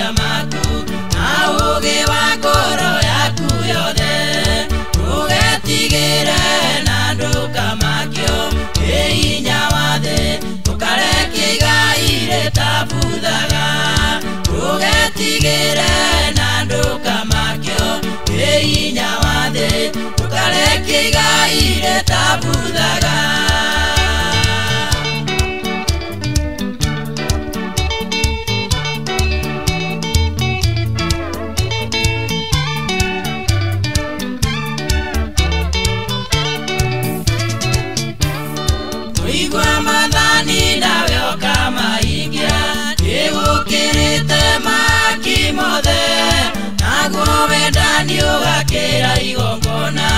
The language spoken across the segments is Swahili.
meciria maku na ugi wa ngoro yaku yothe ugetigire na ndukamakio hinya wa thi tukarekia igai ritabuthaga ugetigire na ndukamakio hinya wa thi tukarekia igai ritabuthaga Igwa madhani nawe kama ingia igukirite maki mothe naguo wendani ugakira igongona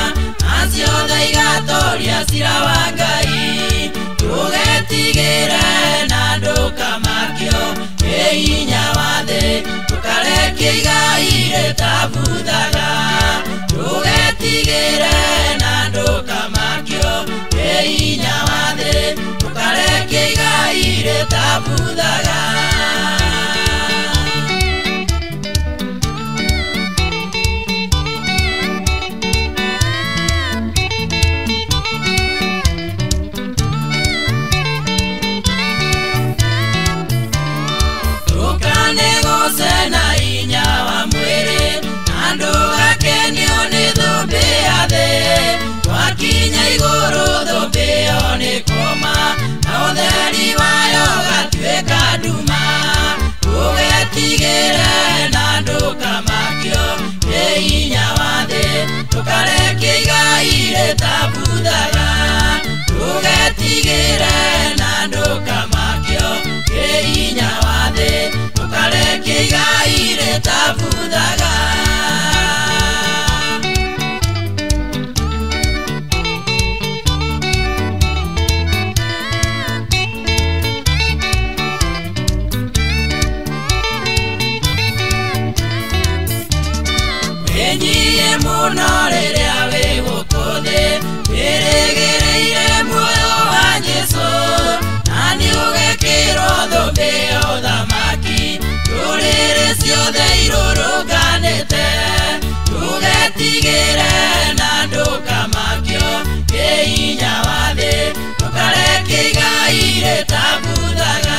aciothe igatoria cira wa Ngai tugetigire na ndukamakio hinya wa thi tukarekia igai ritabuthaga tugetigire na ndukamakio hinya wa thi tukarekia igai ritabuthaga tukanegose na hinya wa mwiri na ndugakenio ni thumbi ya thi twakinya iguru thumbi ĩyo nĩ koma na ũtheri wayo gatuĩka nduma tugetigĩre na ndukamakio hinya wa thi tukarekia igai ritabuthaga tugetigĩre na ndukamakio hinya wa thi tukarekia igai ritabuthaga Enyiye muno rĩrĩa wĩ gũkũ thĩ wĩrĩgĩrĩire muoyo wa Jesũ na nĩũgekĩrwo thũmbĩ ya ũthamaki ndũrĩrĩ ciothe irũrũnganĩte tugetigĩre na ndukamakio hinya wa thi tukarekia igai ritabuthaga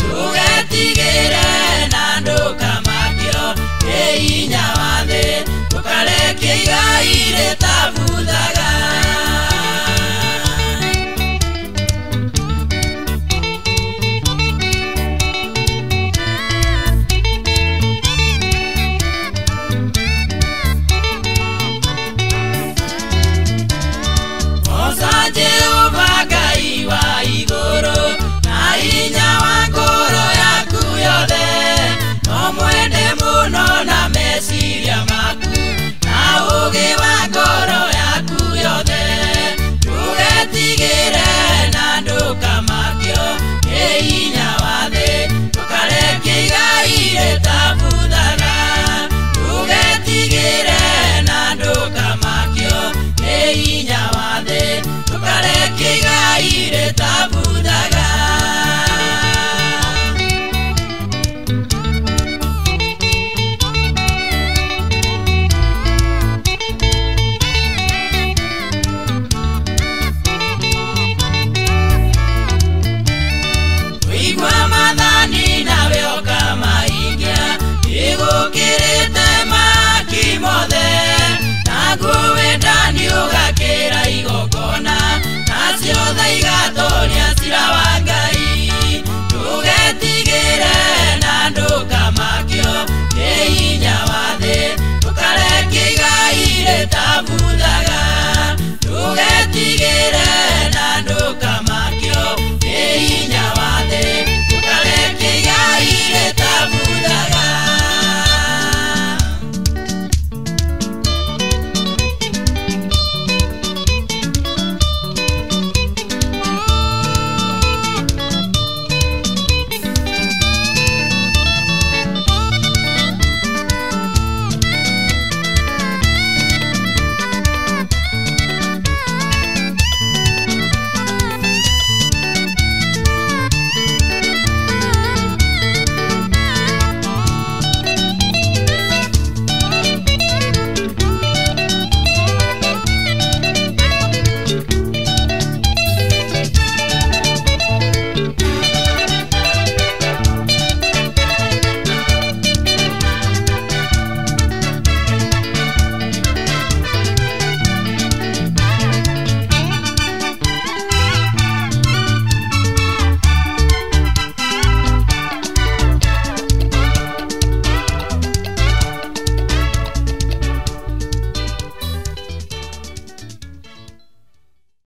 tugetigĩre na ndukamakio hinya wa thi tukarekia igai ritabuthaga Oca Jehova Ngai wa igũrũ na hinya wa ngoro yaku yothe no mwende muno na meciria maku na ugi wa ngoro yaku yothe tugetigire na ndukamakio hinya wa thi tukarekia igai ritabuthaga tugetigire na ndukamakio hinya wa thi tukarekia igai ritabuthaga Igwa madhani nawe kama ingia igukirite maki mothe naguo wendani ugakira igongona naciothe igatoria cira wa Ngai tugetigire na ndukamakio hinya wa thi tukarekia igai ritabuthaga tugetigire